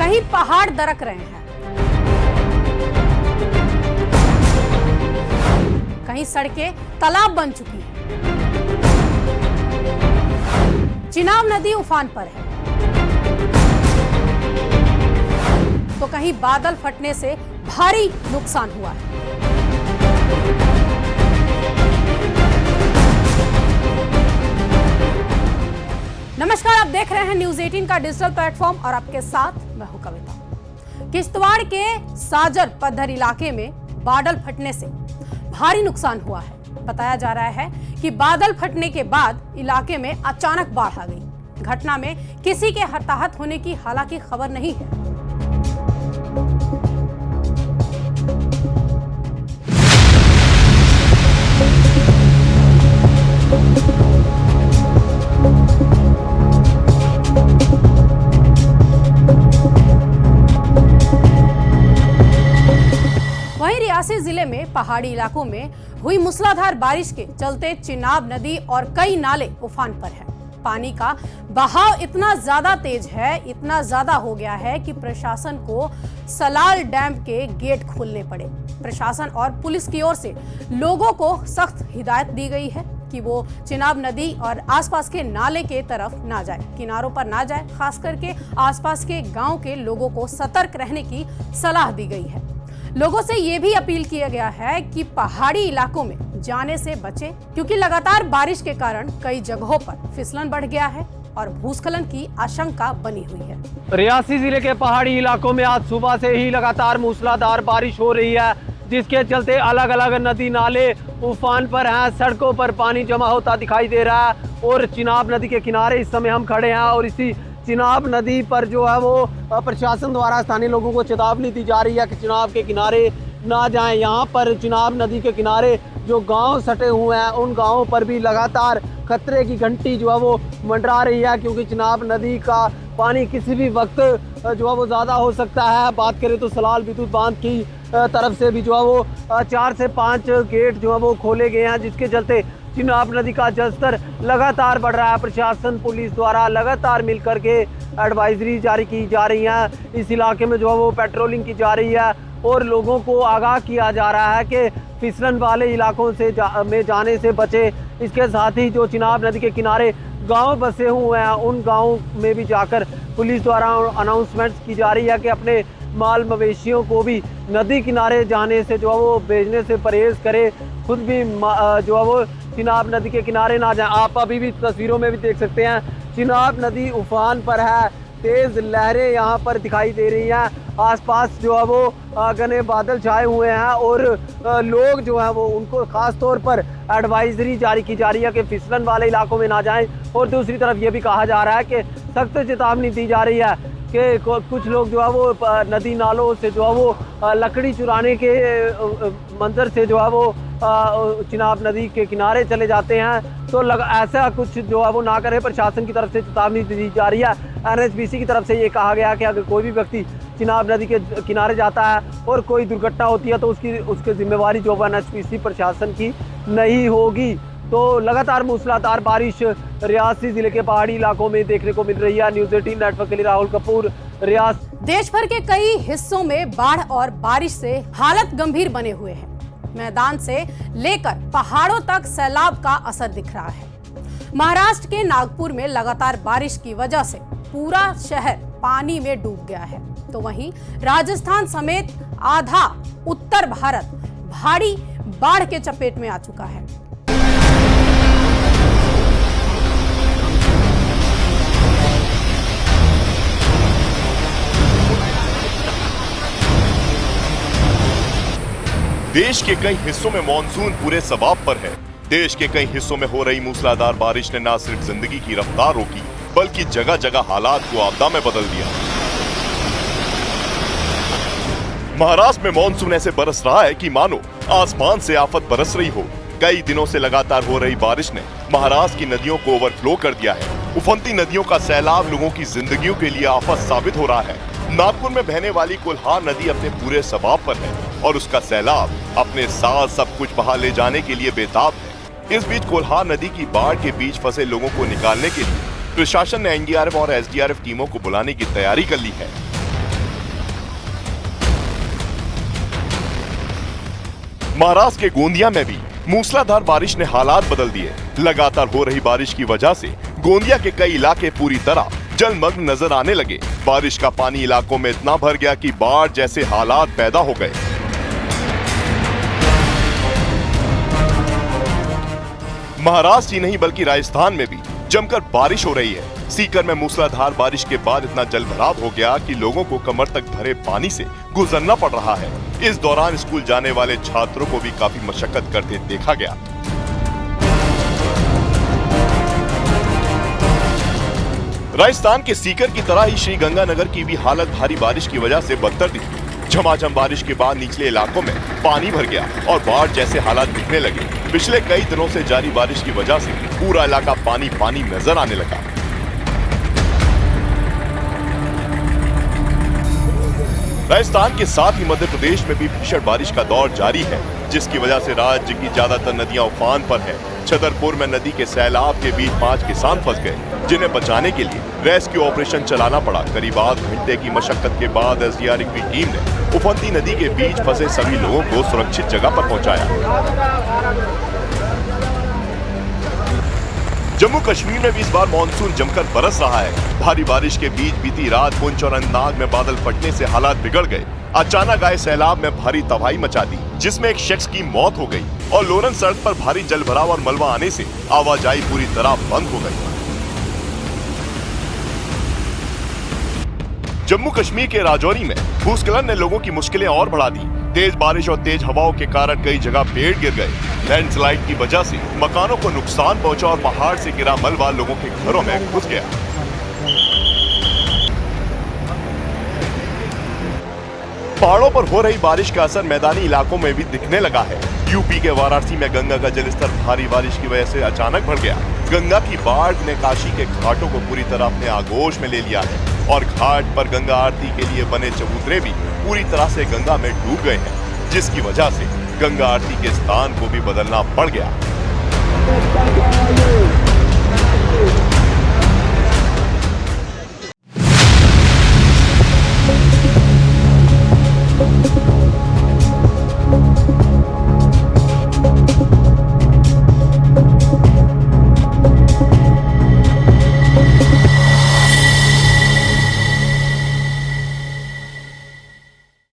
कहीं पहाड़ दरक रहे हैं, कहीं सड़कें तालाब बन चुकी हैं, चिनाब नदी उफान पर है, तो कहीं बादल फटने से भारी नुकसान हुआ है। नमस्कार, आप देख रहे हैं न्यूज 18 का डिजिटल प्लेटफॉर्म और आपके साथ मैं हूं कविता। किश्तवाड़ के साजर पद्धर इलाके में बादल फटने से भारी नुकसान हुआ है। बताया जा रहा है कि बादल फटने के बाद इलाके में अचानक बाढ़ आ गई। घटना में किसी के हताहत होने की हालांकि खबर नहीं है। वहीं रियासी जिले में पहाड़ी इलाकों में हुई मूसलाधार बारिश के चलते चिनाब नदी और कई नाले उफान पर हैं। पानी का बहाव इतना ज्यादा तेज है, इतना ज्यादा हो गया है कि प्रशासन को सलाल डैम के गेट खोलने पड़े। प्रशासन और पुलिस की ओर से लोगों को सख्त हिदायत दी गई है कि वो चिनाब नदी और आसपास के नाले के तरफ ना जाए, किनारों पर ना जाए। खास करके आसपास के गांव के लोगों को सतर्क रहने की सलाह दी गई है। लोगों से ये भी अपील किया गया है कि पहाड़ी इलाकों में जाने से बचें, क्योंकि लगातार बारिश के कारण कई जगहों पर फिसलन बढ़ गया है और भूस्खलन की आशंका बनी हुई है। रियासी जिले के पहाड़ी इलाकों में आज सुबह से ही लगातार मूसलाधार बारिश हो रही है, जिसके चलते अलग अलग नदी नाले उफान पर हैं। सड़कों पर पानी जमा होता दिखाई दे रहा है और चिनाब नदी के किनारे इस समय हम खड़े हैं और इसी चिनाब नदी पर जो है वो प्रशासन द्वारा स्थानीय लोगों को चेतावनी दी जा रही है कि चिनाब के किनारे ना जाएं। यहाँ पर चिनाब नदी के किनारे जो गांव सटे हुए हैं उन गांवों पर भी लगातार खतरे की घंटी जो है वो मंडरा रही है, क्योंकि चिनाब नदी का पानी किसी भी वक्त जो है वो ज़्यादा हो सकता है। बात करें तो सलाल विद्युत बांध की तरफ से भी जो है वो 4 से 5 गेट जो है वो खोले गए हैं, जिसके चलते चिनाब नदी का जलस्तर लगातार बढ़ रहा है। प्रशासन पुलिस द्वारा लगातार मिलकर के एडवाइजरी जारी की जा रही है। इस इलाके में जो है वो पेट्रोलिंग की जा रही है और लोगों को आगाह किया जा रहा है कि फिसलन वाले इलाकों से में जाने से बचे। इसके साथ ही जो चिनाब नदी के किनारे गांव बसे हुए हैं उन गांवों में भी जाकर पुलिस द्वारा अनाउंसमेंट्स की जा रही है कि अपने माल मवेशियों को भी नदी किनारे जाने से जो है वो भेजने से परहेज करे, खुद भी जो है वो चिनाब नदी के किनारे ना जाएं। आप अभी भी तस्वीरों में भी देख सकते हैं चिनाब नदी उफान पर है, तेज लहरें यहाँ पर दिखाई दे रही हैं। आसपास जो है वो घने बादल छाए हुए हैं और लोग जो है वो उनको खास तौर पर एडवाइजरी जारी की जा रही है कि फिसलन वाले इलाकों में ना जाएं। और दूसरी तरफ ये भी कहा जा रहा है कि सख्त चेतावनी दी जा रही है कि कुछ लोग जो है वो नदी नालों से जो है वो लकड़ी चुराने के मंजर से जो है वो चिनाब नदी के किनारे चले जाते हैं, तो ऐसा कुछ जो है वो ना करे। प्रशासन की तरफ से चेतावनी दी जा रही है। NHBC की तरफ से ये कहा गया कि अगर कोई भी व्यक्ति चिनाब नदी के किनारे जाता है और कोई दुर्घटना होती है तो उसकी जिम्मेवारी जो है NHBC प्रशासन की नहीं होगी। तो लगातार मूसलाधार बारिश रियासी जिले के पहाड़ी इलाकों में देखने को मिल रही है। न्यूज 18 नेटवर्क के लिए राहुल कपूर, रियासी। देश भर के कई हिस्सों में बाढ़ और बारिश से हालत गंभीर बने हुए हैं। मैदान से लेकर पहाड़ों तक सैलाब का असर दिख रहा है। महाराष्ट्र के नागपुर में लगातार बारिश की वजह से पूरा शहर पानी में डूब गया है, तो वहीं राजस्थान समेत आधा उत्तर भारत भारी बाढ़ के चपेट में आ चुका है। देश के कई हिस्सों में मॉनसून पूरे सबाब पर है। देश के कई हिस्सों में हो रही मूसलाधार बारिश ने न सिर्फ जिंदगी की रफ्तार रोकी, बल्कि जगह जगह हालात को आपदा में बदल दिया। महाराष्ट्र में मॉनसून ऐसे बरस रहा है कि मानो आसमान से आफत बरस रही हो। कई दिनों से लगातार हो रही बारिश ने महाराष्ट्र की नदियों को ओवरफ्लो कर दिया है। उफनती नदियों का सैलाब लोगों की जिंदगियों के लिए आफत साबित हो रहा है। नागपुर में बहने वाली कोल्हार नदी अपने पूरे सबाब पर है और उसका सैलाब अपने साथ सब कुछ बहा ले जाने के लिए बेताब है। इस बीच कोल्हार नदी की बाढ़ के बीच फंसे लोगों को निकालने के लिए प्रशासन ने NDRF और SDRF टीमों को बुलाने की तैयारी कर ली है। महाराष्ट्र के गोंदिया में भी मूसलाधार बारिश ने हालात बदल दिए। लगातार हो रही बारिश की वजह से गोंदिया के कई इलाके पूरी तरह जलमग्न नजर आने लगे। बारिश का पानी इलाकों में इतना भर गया कि बाढ़ जैसे हालात पैदा हो गए। महाराष्ट्र ही नहीं बल्कि राजस्थान में भी जमकर बारिश हो रही है। सीकर में मूसलाधार बारिश के बाद इतना जलभराव हो गया कि लोगों को कमर तक भरे पानी से गुजरना पड़ रहा है। इस दौरान स्कूल जाने वाले छात्रों को भी काफी मशक्कत करते देखा गया। राजस्थान के सीकर की तरह ही श्रीगंगानगर की भी हालत भारी बारिश की वजह से बदतर दिखी। झमाझम बारिश के बाद निचले इलाकों में पानी भर गया और बाढ़ जैसे हालात दिखने लगे। पिछले कई दिनों से जारी बारिश की वजह से पूरा इलाका पानी पानी नजर आने लगा। राजस्थान के साथ ही मध्य प्रदेश में भी भीषण बारिश का दौर जारी है, जिसकी वजह से राज्य की ज्यादातर नदियां उफान पर है। छतरपुर में नदी के सैलाब के बीच 5 किसान फंस गए, जिन्हें बचाने के लिए रेस्क्यू ऑपरेशन चलाना पड़ा। करीब आध घंटे की मशक्कत के बाद एसडीआरएफ की टीम ने उफनती नदी के बीच फंसे सभी लोगों को सुरक्षित जगह पर पहुंचाया। जम्मू कश्मीर में भी इस बार मानसून जमकर बरस रहा है। भारी बारिश के बीच बीती रात पुंछ और अनंतनाग में बादल फटने से हालात बिगड़ गए। अचानक आए सैलाब में भारी तबाही मचा दी, जिसमें एक शख्स की मौत हो गई और लोरन सड़क पर भारी जलभराव और मलबा आने से आवाजाही पूरी तरह बंद हो गई। जम्मू कश्मीर के राजौरी में भूस्खलन ने लोगों की मुश्किलें और बढ़ा दी। तेज बारिश और तेज हवाओं के कारण कई जगह पेड़ गिर गए। लैंडस्लाइड की वजह से मकानों को नुकसान पहुंचा और पहाड़ से गिरा मलबा लोगों के घरों में घुस गया। पहाड़ों पर हो रही बारिश का असर मैदानी इलाकों में भी दिखने लगा है। यूपी के वाराणसी में गंगा का जलस्तर भारी बारिश की वजह से अचानक बढ़ गया। गंगा की बाढ़ ने काशी के घाटों को पूरी तरह अपने आगोश में ले लिया है और घाट पर गंगा आरती के लिए बने चबूतरे भी पूरी तरह से गंगा में डूब गए हैं, जिसकी वजह से गंगा आरती के स्थान को भी बदलना पड़ गया।